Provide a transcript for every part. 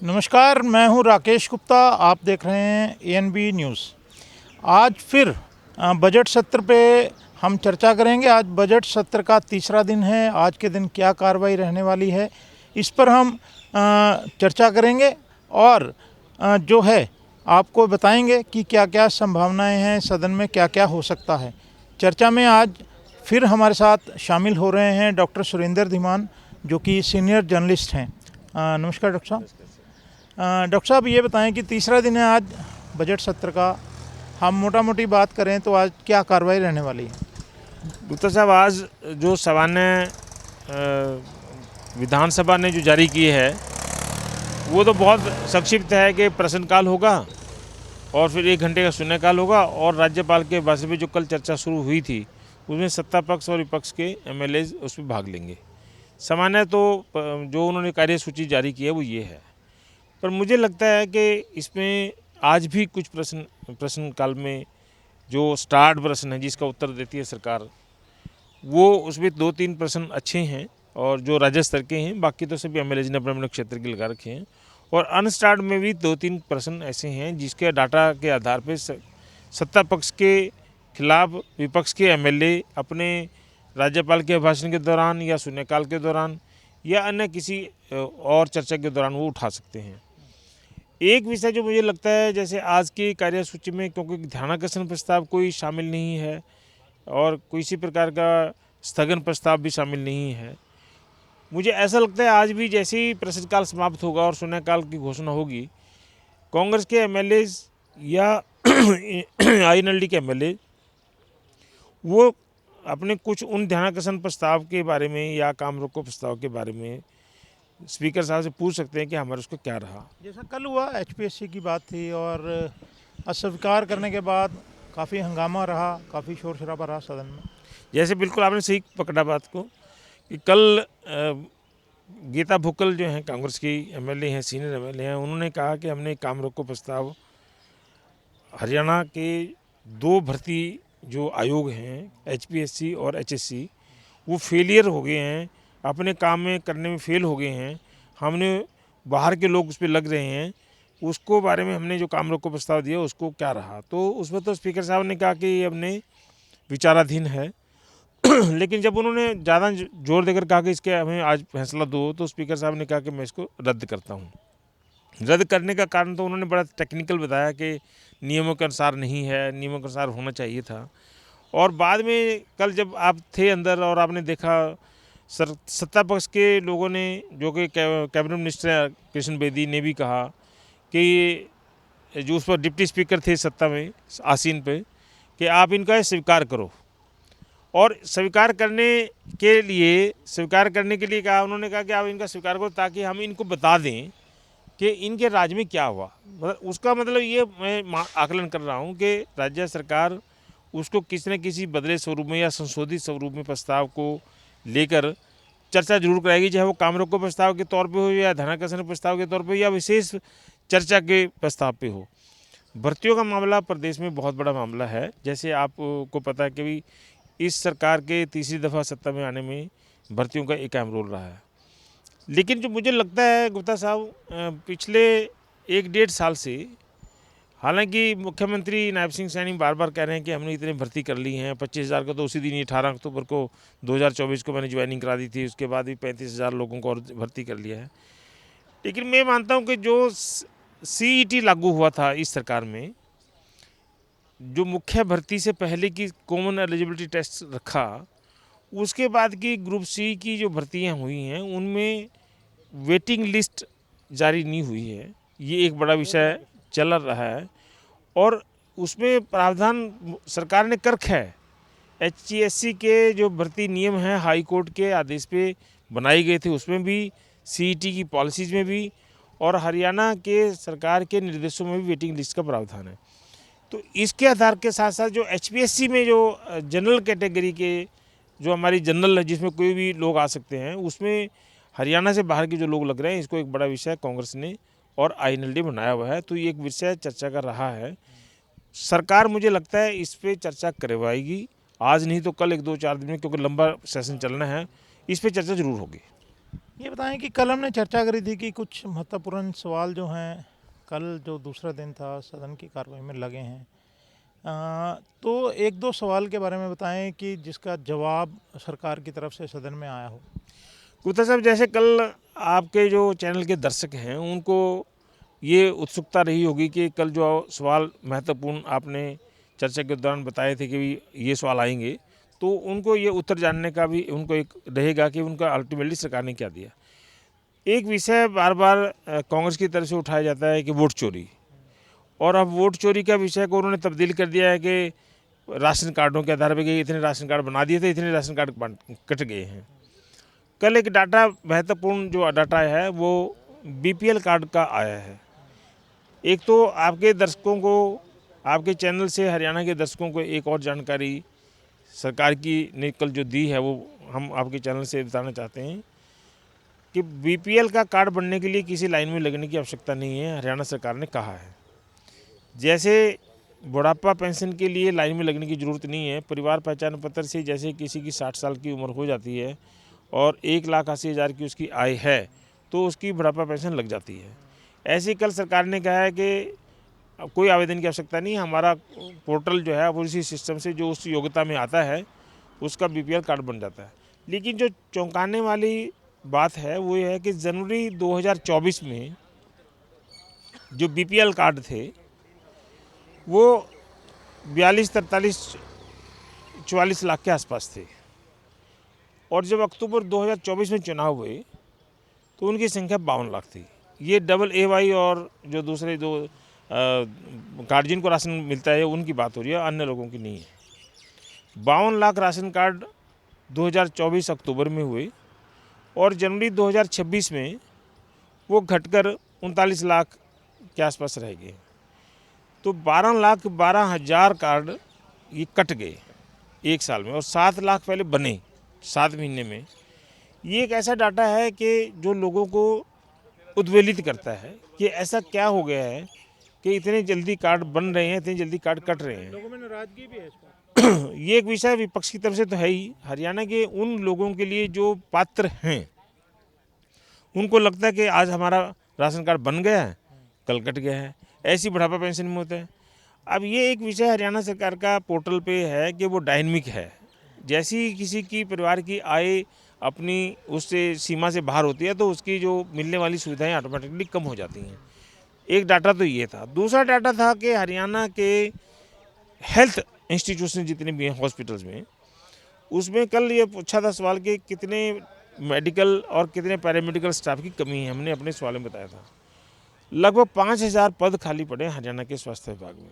नमस्कार, मैं हूं राकेश गुप्ता। आप देख रहे हैं एएनबी न्यूज़। आज फिर बजट सत्र पे हम चर्चा करेंगे। आज बजट सत्र का तीसरा दिन है। आज के दिन क्या कार्रवाई रहने वाली है, इस पर हम चर्चा करेंगे और जो है आपको बताएंगे कि क्या क्या संभावनाएं हैं, सदन में क्या क्या हो सकता है। चर्चा में आज फिर हमारे साथ शामिल हो रहे हैं डॉक्टर सुरेंद्र धीमान, जो कि सीनियर जर्नलिस्ट हैं। नमस्कार डॉक्टर साहब। डॉक्टर साहब, ये बताएं कि तीसरा दिन है आज बजट सत्र का। हम मोटा मोटी बात करें तो आज क्या कार्रवाई रहने वाली है? गुप्ता साहब, आज जो सामान्य विधानसभा ने जो जारी की है वो तो बहुत संक्षिप्त है कि प्रश्नकाल होगा और फिर 1 घंटे का शून्यकाल होगा और राज्यपाल के भाषण में जो कल चर्चा शुरू हुई थी उसमें सत्ता पक्ष और विपक्ष के एमएलए उसमें भाग लेंगे। सामान्य तो जो उन्होंने कार्यसूची जारी की है वो ये है, पर मुझे लगता है कि इसमें आज भी कुछ प्रश्नकाल में जो स्टार्ट प्रश्न है जिसका उत्तर देती है सरकार, वो उसमें 2-3 प्रश्न अच्छे हैं और जो राज्य स्तर के हैं, बाकी तो सभी एमएलए ने अपने अपने क्षेत्र के लगा रखे हैं। और अनस्टार्ट में भी 2-3 प्रश्न ऐसे हैं जिसके डाटा के आधार पर सत्ता पक्ष के खिलाफ विपक्ष के एमएलए अपने राज्यपाल के भाषण के दौरान या शून्यकाल के दौरान या अन्य किसी और चर्चा के दौरान वो उठा सकते हैं। एक विषय जो मुझे लगता है, जैसे आज की कार्यसूची में क्योंकि ध्यानाकर्षण प्रस्ताव कोई शामिल नहीं है और किसी प्रकार का स्थगन प्रस्ताव भी शामिल नहीं है, मुझे ऐसा लगता है आज भी जैसे ही प्रश्नकाल समाप्त होगा और शून्यकाल की घोषणा होगी, कांग्रेस के एमएलए या आईएनएलडी के एमएलए वो अपने कुछ उन ध्यानाकर्षण प्रस्ताव के बारे में या काम रोको प्रस्ताव के बारे में स्पीकर साहब से पूछ सकते हैं कि हमारे उसको क्या रहा। जैसा कल हुआ, एचपीएससी की बात थी और अस्वीकार करने के बाद काफ़ी हंगामा रहा, काफ़ी शोर शराबा रहा सदन में। जैसे बिल्कुल आपने सही पकड़ा बात को कि कल गीता भुक्कल जो हैं कांग्रेस की एमएलए हैं, सीनियर एमएलए हैं, उन्होंने कहा कि हमने काम रोको प्रस्ताव हरियाणा के 2 भर्ती जो आयोग हैं एचपीएससी और एचएससी वो फेलियर हो गए हैं, अपने काम में करने में फेल हो गए हैं, हमने बाहर के लोग उस पर लग रहे हैं, उसको बारे में हमने जो काम रोको प्रस्ताव दिया उसको क्या रहा। तो उसमें तो स्पीकर साहब ने कहा कि ये अपने विचाराधीन है लेकिन जब उन्होंने ज़्यादा जोर देकर कहा कि इसके हमें आज फैसला दो, तो स्पीकर साहब ने कहा कि मैं इसको रद्द करता हूँ। रद्द करने का कारण तो उन्होंने बड़ा टेक्निकल बताया कि नियमों के अनुसार नहीं है, नियमों के अनुसार होना चाहिए था। और बाद में कल जब आप थे अंदर और आपने देखा सत्ता पक्ष के लोगों ने, जो कि कैबिनेट मिनिस्टर कृष्ण बेदी ने भी कहा कि जो उस पर डिप्टी स्पीकर थे सत्ता में आसीन पे, कि आप इनका स्वीकार करो। और स्वीकार करने के लिए कहा, उन्होंने कहा कि आप इनका स्वीकार करो ताकि हम इनको बता दें कि इनके राज्य में क्या हुआ। मतलब उसका मतलब ये मैं आकलन कर रहा हूँ कि राज्य सरकार उसको किसी न किसी बदले स्वरूप में या संशोधित स्वरूप में प्रस्ताव को लेकर चर्चा जरूर कराएगी, चाहे वो काम रोको प्रस्ताव के तौर पे हो या ध्यानाकर्षण प्रस्ताव के तौर पे या विशेष चर्चा के प्रस्ताव पे हो। भर्तियों का मामला प्रदेश में बहुत बड़ा मामला है। जैसे आपको पता है कि इस सरकार के तीसरी दफ़ा सत्ता में आने में भर्तियों का एक अहम रोल रहा है। लेकिन जो मुझे लगता है गुप्ता साहब, पिछले 1-1.5 साल से, हालांकि मुख्यमंत्री नायब सिंह सैनी बार बार कह रहे हैं कि हमने इतनी भर्ती कर ली हैं, 25,000 का तो उसी दिन 18 अक्टूबर को 2024 को मैंने ज्वाइनिंग करा दी थी, उसके बाद भी 35,000 लोगों को और भर्ती कर लिया है। लेकिन मैं मानता हूं कि जो सीईटी लागू हुआ था इस सरकार में, जो मुख्य भर्ती से पहले की कॉमन एलिजिबिलिटी टेस्ट रखा, उसके बाद की ग्रुप सी की जो भर्तियाँ हुई हैं उनमें वेटिंग लिस्ट जारी नहीं हुई है। ये एक बड़ा विषय चल रहा है और उसमें प्रावधान सरकार ने कर रखा है। एचसीएससी के जो भर्ती नियम हैं हाई कोर्ट के आदेश पे बनाए गए थे, उसमें भी, सीईटी की पॉलिसीज़ में भी और हरियाणा के सरकार के निर्देशों में भी वेटिंग लिस्ट का प्रावधान है। तो इसके आधार के साथ साथ जो एचपीएससी में जो जनरल कैटेगरी के जो हमारी जनरल है जिसमें कोई भी लोग आ सकते हैं, उसमें हरियाणा से बाहर के जो लोग लग रहे हैं, इसको एक बड़ा विषय कांग्रेस ने और आईएनएलडी बनाया हुआ है। तो ये एक विषय चर्चा का रहा है। सरकार मुझे लगता है इस पर चर्चा करवाएगी, आज नहीं तो कल, 1-2-4 दिन में, क्योंकि लंबा सेशन चलना है, इस पर चर्चा जरूर होगी। ये बताएं कि कल हमने चर्चा करी थी कि कुछ महत्वपूर्ण सवाल जो हैं कल जो दूसरा दिन था सदन की कार्रवाई में लगे हैं। तो एक दो सवाल के बारे में बताएं कि जिसका जवाब सरकार की तरफ से सदन में आया हो। गुप्ता साहब, जैसे कल आपके जो चैनल के दर्शक हैं उनको ये उत्सुकता रही होगी कि कल जो सवाल महत्वपूर्ण आपने चर्चा के दौरान बताए थे कि ये सवाल आएंगे, तो उनको ये उत्तर जानने का भी उनको एक रहेगा कि उनका अल्टीमेटली सरकार ने क्या दिया। एक विषय बार बार कांग्रेस की तरफ से उठाया जाता है कि वोट चोरी, और अब वोट चोरी का विषय को उन्होंने तब्दील कर दिया है कि राशन कार्डों के आधार पर कि इतने राशन कार्ड बना दिए थे, इतने राशन कार्ड कट गए हैं। कल एक डाटा महत्वपूर्ण जो डाटा है वो बीपीएल कार्ड का आया है। एक तो आपके दर्शकों को, आपके चैनल से हरियाणा के दर्शकों को एक और जानकारी सरकार की ने कल जो दी है वो हम आपके चैनल से बताना चाहते हैं कि बीपीएल का कार्ड बनने के लिए किसी लाइन में लगने की आवश्यकता नहीं है, हरियाणा सरकार ने कहा है। जैसे बुढ़ापा पेंशन के लिए लाइन में लगने की ज़रूरत नहीं है, परिवार पहचान पत्र से जैसे किसी की 60 साल की उम्र हो जाती है और 1,80,000 की उसकी आय है तो उसकी बुढ़ापा पेंशन लग जाती है। ऐसे कल सरकार ने कहा है कि कोई आवेदन की आवश्यकता नहीं, हमारा पोर्टल जो है वो इसी सिस्टम से जो उस योग्यता में आता है उसका बीपीएल कार्ड बन जाता है। लेकिन जो चौंकाने वाली बात है वो ये है कि जनवरी 2024 में जो बीपीएल कार्ड थे वो 42, 43, 44 लाख के आसपास थे, और जब अक्टूबर 2024 में चुनाव हुए तो उनकी संख्या 52 लाख थी। ये AA और जो दूसरे जो गार्जियन को राशन मिलता है उनकी बात हो रही है, अन्य लोगों की नहीं है। 52 लाख राशन कार्ड 2024 अक्टूबर में हुए और जनवरी 2026 में वो घटकर 39 लाख के आसपास रह गए। तो 12,12,000 कार्ड ये कट गए एक साल में, और 7 लाख पहले बने 7 महीने में। ये एक ऐसा डाटा है कि जो लोगों को उद्वेलित करता है कि ऐसा क्या हो गया है कि इतने जल्दी कार्ड बन रहे हैं, इतने जल्दी कार्ड कट रहे हैं। लोगों में नाराजगी भी है इस पर। ये एक विषय विपक्ष की तरफ से तो है ही। हरियाणा के उन लोगों के लिए जो पात्र हैं उनको लगता है कि आज हमारा राशन कार्ड बन गया है, कल कट गया है। ऐसी बुढ़ापा पेंशन में होता है। अब ये एक विषय हरियाणा सरकार का पोर्टल पे है कि वो डायनेमिक है। जैसी किसी की परिवार की आय अपनी उससे सीमा से बाहर होती है तो उसकी जो मिलने वाली सुविधाएं ऑटोमेटिकली कम हो जाती हैं। एक डाटा तो ये था। दूसरा डाटा था कि हरियाणा के हेल्थ इंस्टीट्यूशन जितने भी हैं हॉस्पिटल्स में, उसमें कल ये पूछा था सवाल कि कितने मेडिकल और कितने पैरामेडिकल स्टाफ की कमी है। हमने अपने सवाल में बताया था लगभग 5,000 पद खाली पड़े हरियाणा के स्वास्थ्य विभाग में,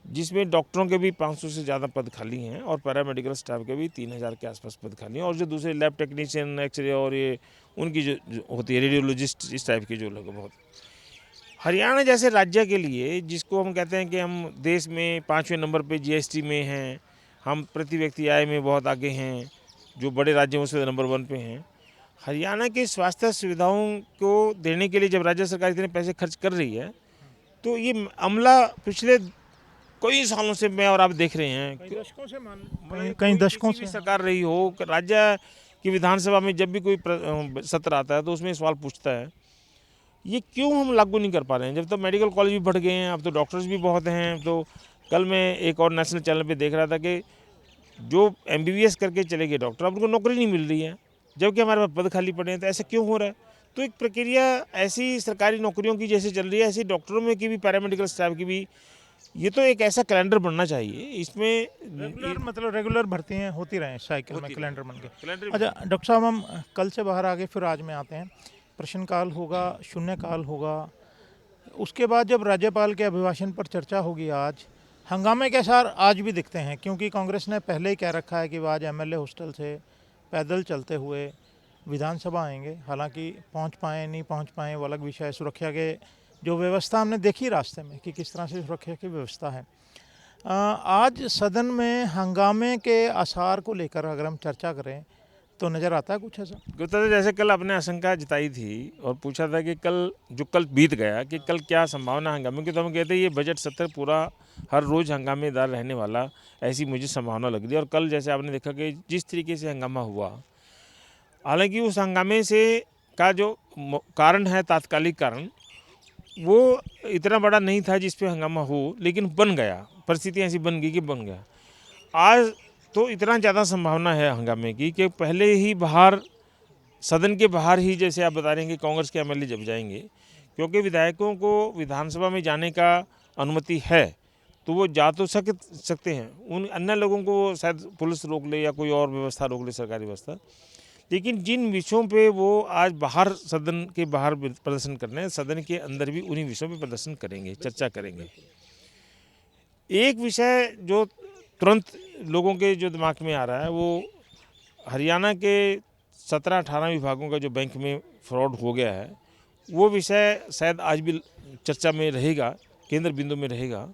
जिसमें डॉक्टरों के भी 500 से ज़्यादा पद खाली हैं और पैरामेडिकल स्टाफ के भी 3,000 के आसपास पद खाली हैं, और जो दूसरे लैब टेक्नीशियन, एक्सरे और ये उनकी जो होती है रेडियोलॉजिस्ट, इस टाइप के जो लोग बहुत। हरियाणा जैसे राज्य के लिए, जिसको हम कहते हैं कि हम देश में 5वें नंबर पे जीएसटी में हैं, हम प्रति व्यक्ति आय में बहुत आगे हैं, जो बड़े राज्यों से नंबर 1 पे हैं, हरियाणा की स्वास्थ्य सुविधाओं को देने के लिए जब राज्य सरकार इतने पैसे खर्च कर रही है तो ये अमला पिछले कई सालों से मैं और आप देख रहे हैं, कई दशकों से सरकार रही हो, राज्य की विधानसभा में जब भी कोई सत्र आता है तो उसमें सवाल पूछता है ये क्यों हम लागू नहीं कर पा रहे हैं। जब तो मेडिकल कॉलेज भी बढ़ गए हैं, अब तो डॉक्टर्स भी बहुत हैं। तो कल मैं एक और नेशनल चैनल पे देख रहा था कि जो MBBS करके चले गए डॉक्टर, अब उनको नौकरी नहीं मिल रही है, जबकि हमारे पास पद खाली पड़े हैं। तो ऐसा क्यों हो रहा है? तो एक प्रक्रिया ऐसी सरकारी नौकरियों की जैसे चल रही है, ऐसी डॉक्टरों में की भी, पैरामेडिकल स्टाफ की भी। ये तो एक ऐसा कैलेंडर बनना चाहिए, इसमें रेगुलर भर्तियाँ होती रहें साइकिल में, कैलेंडर बन के। अच्छा डॉक्टर साहब, हम कल से बाहर आगे फिर आज में आते हैं। प्रश्नकाल होगा, शून्यकाल होगा, उसके बाद जब राज्यपाल के अभिभाषण पर चर्चा होगी आज, हंगामे के आसार आज भी दिखते हैं, क्योंकि कांग्रेस ने पहले ही कह रखा है कि वह आज MLA हॉस्टल से पैदल चलते हुए विधानसभा आएंगे। हालांकि पहुंच पाएँ नहीं पहुंच पाएँ वो अलग विषय है। सुरक्षा के जो व्यवस्था हमने देखी रास्ते में कि किस तरह से सुरक्षा की व्यवस्था है। आज सदन में हंगामे के आसार को लेकर अगर हम चर्चा करें तो नज़र आता है कुछ ऐसा? गुप्ता जी, जैसे कल आपने आशंका जताई थी और पूछा था कि कल बीत गया कि कल क्या संभावना हंगामे की, तो हम कहते हैं ये बजट सत्र पूरा हर रोज़ हंगामेदार रहने वाला, ऐसी मुझे संभावना लग रही है। और कल जैसे आपने देखा कि जिस तरीके से हंगामा हुआ, हालांकि उस हंगामे से का जो कारण है, तात्कालिक कारण, वो इतना बड़ा नहीं था जिस पे हंगामा हो, लेकिन बन गया, परिस्थितियाँ ऐसी बन गई कि बन गया। आज तो इतना ज़्यादा संभावना है हंगामे की कि पहले ही बाहर, सदन के बाहर ही, जैसे आप बता रहे हैं कि कांग्रेस के एमएलए जब जाएंगे, क्योंकि विधायकों को विधानसभा में जाने का अनुमति है, तो वो जा तो सकते हैं। उन अन्य लोगों को शायद पुलिस रोक ले या कोई और व्यवस्था रोक ले, सरकारी व्यवस्था। लेकिन जिन विषयों पे वो आज बाहर, सदन के बाहर प्रदर्शन कर रहे हैं, सदन के अंदर भी उन्हीं विषयों पे प्रदर्शन करेंगे, चर्चा करेंगे। एक विषय जो तुरंत लोगों के जो दिमाग में आ रहा है, वो हरियाणा के 17-18 विभागों का जो बैंक में फ्रॉड हो गया है, वो विषय शायद आज भी चर्चा में रहेगा, केंद्र बिंदु में रहेगा।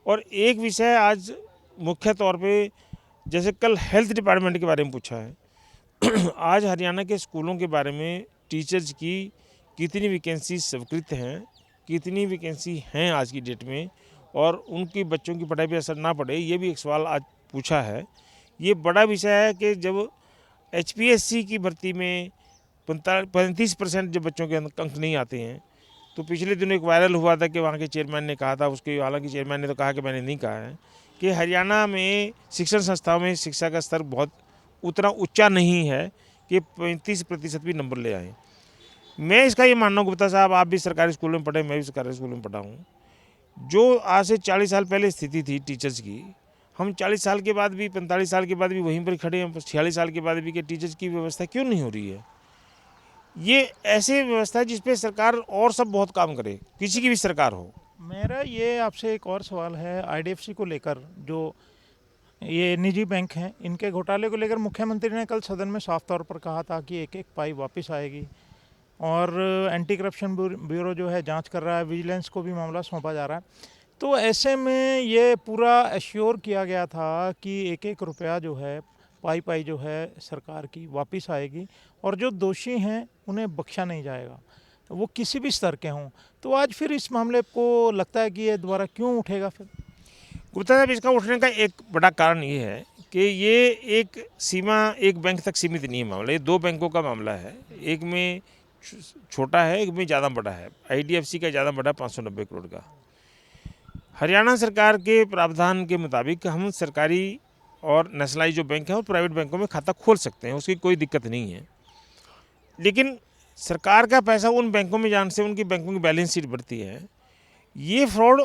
और एक विषय आज मुख्य तौर पे, जैसे कल हेल्थ डिपार्टमेंट के बारे में पूछा है, आज हरियाणा के स्कूलों के बारे में टीचर्स की कितनी वैकेंसी स्वीकृत हैं, कितनी वैकेंसी हैं आज की डेट में, और उनकी बच्चों की पढ़ाई पर असर ना पड़े, ये भी एक सवाल आज पूछा है। ये बड़ा विषय है कि जब HPSC की भर्ती में 35% जब बच्चों के अंक नहीं आते हैं, तो पिछले दिनों एक वायरल हुआ था कि वहाँ के चेयरमैन ने कहा था, उसके हालांकि चेयरमैन ने तो कहा कि मैंने नहीं कहा है, कि हरियाणा में शिक्षण संस्थाओं में शिक्षा का स्तर बहुत उतना ऊंचा नहीं है कि 35% भी नंबर ले आए। मैं इसका ये मानना हूँ, गुप्ता साहब, आप भी सरकारी स्कूल में पढ़े, मैं भी सरकारी स्कूल में पढ़ा हूँ, जो आज से 40 साल पहले स्थिति थी टीचर्स की, हम 40 साल के बाद भी, 45 साल के बाद भी वहीं पर खड़े हैं, 46 साल के बाद भी, कि टीचर्स की व्यवस्था क्यों नहीं हो रही है। ये ऐसी व्यवस्था है जिस पे सरकार और सब बहुत काम करे, किसी की भी सरकार हो। मेरा ये आपसे एक और सवाल है IDFC को लेकर, जो ये निजी बैंक हैं, इनके घोटाले को लेकर मुख्यमंत्री ने कल सदन में साफ तौर पर कहा था कि एक एक पाई वापस आएगी, और एंटी करप्शन ब्यूरो जो है जांच कर रहा है, विजिलेंस को भी मामला सौंपा जा रहा है। तो ऐसे में ये पूरा एश्योर किया गया था कि एक एक रुपया जो है, पाई पाई जो है सरकार की वापस आएगी, और जो दोषी हैं उन्हें बख्शा नहीं जाएगा, वो किसी भी स्तर के हों। तो आज फिर इस मामले को लगता है कि ये दोबारा क्यों उठेगा फिर? गुप्ता साहब, इसका उठने का एक बड़ा कारण ये है कि ये एक सीमा, एक बैंक तक सीमित नहीं है मामला, ये 2 बैंकों का मामला है। एक में छोटा है, एक में ज़्यादा बड़ा है। IDFC का ज़्यादा बड़ा 590 करोड़ का। हरियाणा सरकार के प्रावधान के मुताबिक हम सरकारी और नेशनलाइज जो बैंक हैं और प्राइवेट बैंकों में खाता खोल सकते हैं, उसकी कोई दिक्कत नहीं है। लेकिन सरकार का पैसा उन बैंकों में जाने से उनकी बैंकों की बैलेंस शीट बढ़ती है। ये फ्रॉड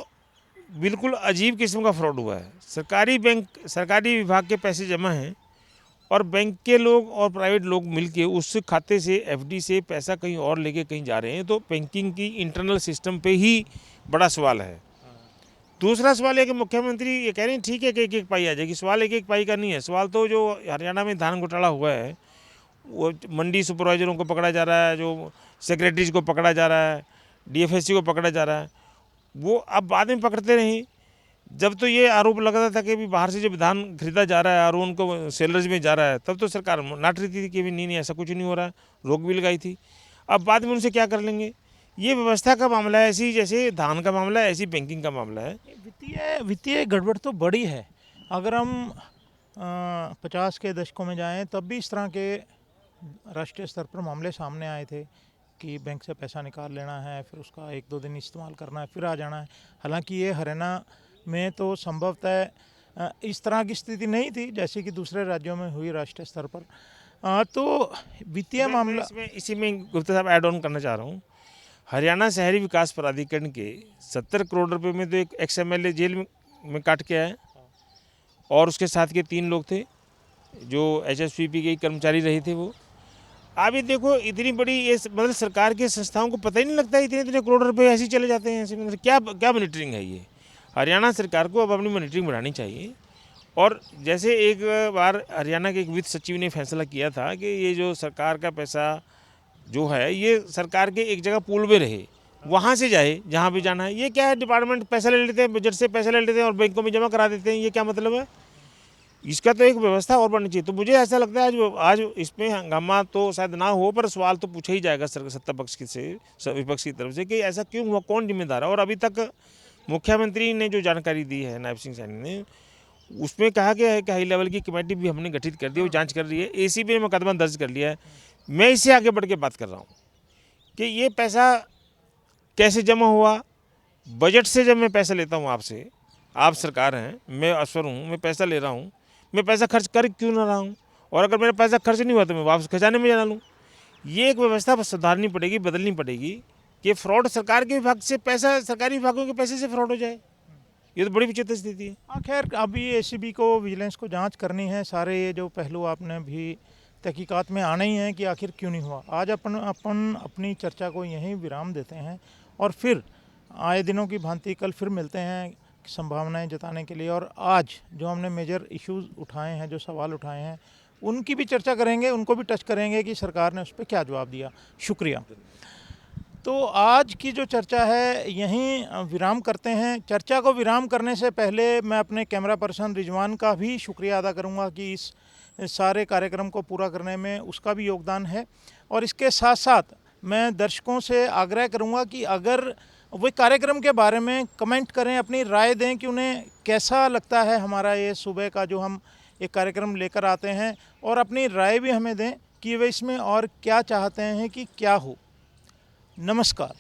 बिल्कुल अजीब किस्म का फ्रॉड हुआ है। सरकारी बैंक, सरकारी विभाग के पैसे जमा हैं, और बैंक के लोग और प्राइवेट लोग मिलके उस खाते से, FD से पैसा कहीं और लेके कहीं जा रहे हैं। तो बैंकिंग की इंटरनल सिस्टम पे ही बड़ा सवाल है। दूसरा सवाल है कि मुख्यमंत्री ये कह रहे हैं ठीक है कि एक एक पाई आ जाएगी। सवाल एक एक पाई का नहीं है। सवाल तो जो हरियाणा में धान घोटाला हुआ है, वो मंडी सुपरवाइजरों को पकड़ा जा रहा है, जो सेक्रेटरीज को पकड़ा जा रहा है, DFSC को पकड़ा जा रहा है, वो अब बाद में पकड़ते नहीं। जब तो ये आरोप लगता था कि भी बाहर से जब धान खरीदा जा रहा है और उनको सेलर्स में जा रहा है, तब तो सरकार नाट रही थी कि भी नहीं ऐसा कुछ नहीं हो रहा है, रोक भी लगाई थी। अब बाद में उनसे क्या कर लेंगे। ये व्यवस्था का मामला है, ऐसी जैसे धान का मामला है, ऐसी बैंकिंग का मामला है। वित्तीय गड़बड़ तो बड़ी है। अगर हम 50 के दशकों में जाएं, तब भी इस तरह के राष्ट्रीय स्तर पर मामले सामने आए थे कि बैंक से पैसा निकाल लेना है, फिर उसका 1-2 दिन इस्तेमाल करना है, फिर आ जाना है। हालांकि ये हरियाणा में तो संभवतः इस तरह की स्थिति नहीं थी जैसे कि दूसरे राज्यों में हुई राष्ट्रीय स्तर पर। तो वित्तीय मामला, इसी में गुप्ता साहब ऐड ऑन करना चाह रहा हूँ। हरियाणा शहरी विकास प्राधिकरण के 70 करोड़ रुपए में तो एक XMLA जेल में काट के आए, और उसके साथ के 3 लोग थे जो HSPP के कर्मचारी रहे थे। वो अभी देखो, इतनी बड़ी ये मतलब सरकार के संस्थाओं को पता ही नहीं लगता, इतने इतने करोड़ रुपए ऐसे ही चले जाते हैं। ऐसे मतलब क्या मॉनिटरिंग है ये। हरियाणा सरकार को अब अपनी मॉनिटरिंग बढ़ानी चाहिए। और जैसे एक बार हरियाणा के एक वित्त सचिव ने फैसला किया था कि ये जो सरकार का पैसा जो है, ये सरकार के एक जगह पूल में रहे, वहाँ से जाए जहाँ भी जाना है। ये क्या है, डिपार्टमेंट पैसा ले लेते हैं, बजट से पैसा ले लेते हैं और बैंकों में जमा करा देते हैं। ये क्या मतलब है। इसका तो एक व्यवस्था और बननी चाहिए। तो मुझे ऐसा लगता है आज इसमें हंगामा तो शायद ना हो, पर सवाल तो पूछा ही जाएगा सत्ता पक्ष से, विपक्ष की तरफ से, कि ऐसा क्यों हुआ, कौन जिम्मेदार है। और अभी तक मुख्यमंत्री ने जो जानकारी दी है, नायब सिंह सैनी ने, उसमें कहा गया है कि हाई लेवल की कमेटी भी हमने गठित कर दी, वो जांच कर रही है। ACB ने मुकदमा दर्ज कर लिया है। मैं इससे आगे बढ़ के बात कर रहा हूँ। कि ये पैसा कैसे जमा हुआ। बजट से जब मैं पैसा लेता हूँ आपसे, आप सरकार हैं, मैं अफसर हूँ, मैं पैसा ले रहा हूँ, मैं पैसा खर्च कर क्यों ना रहा हूँ, और अगर मेरा पैसा खर्च नहीं हुआ तो मैं वापस खजाने में डालूँ। ये एक व्यवस्था सुधारनी पड़ेगी, बदलनी पड़ेगी कि फ्रॉड सरकार के विभाग से पैसा, सरकारी विभागों के पैसे से फ्रॉड हो जाए। ये तो बड़ी विचित्र स्थिति है। हाँ, खैर अभी एसीबी को, विजिलेंस को जांच करनी है। सारे ये जो पहलू आपने भी तहकीकात में आना ही है कि आखिर क्यों नहीं हुआ। आज अपन अपनी चर्चा को यहीं विराम देते हैं और फिर आए दिनों की भांति कल फिर मिलते हैं संभावनाएं जताने के लिए। और आज जो हमने मेजर इश्यूज उठाए हैं, जो सवाल उठाए हैं, उनकी भी चर्चा करेंगे, उनको भी टच करेंगे कि सरकार ने उस पर क्या जवाब दिया। शुक्रिया। तो आज की जो चर्चा है यहीं विराम करते हैं। चर्चा को विराम करने से पहले मैं अपने कैमरा पर्सन रिजवान का भी शुक्रिया अदा करूंगा कि इस सारे कार्यक्रम को पूरा करने में उसका भी योगदान है। और इसके साथ साथ मैं दर्शकों से आग्रह करूंगा कि अगर वे कार्यक्रम के बारे में कमेंट करें, अपनी राय दें कि उन्हें कैसा लगता है हमारा ये सुबह का जो हम एक कार्यक्रम लेकर आते हैं, और अपनी राय भी हमें दें कि वे इसमें और क्या चाहते हैं कि क्या हो। नमस्कार।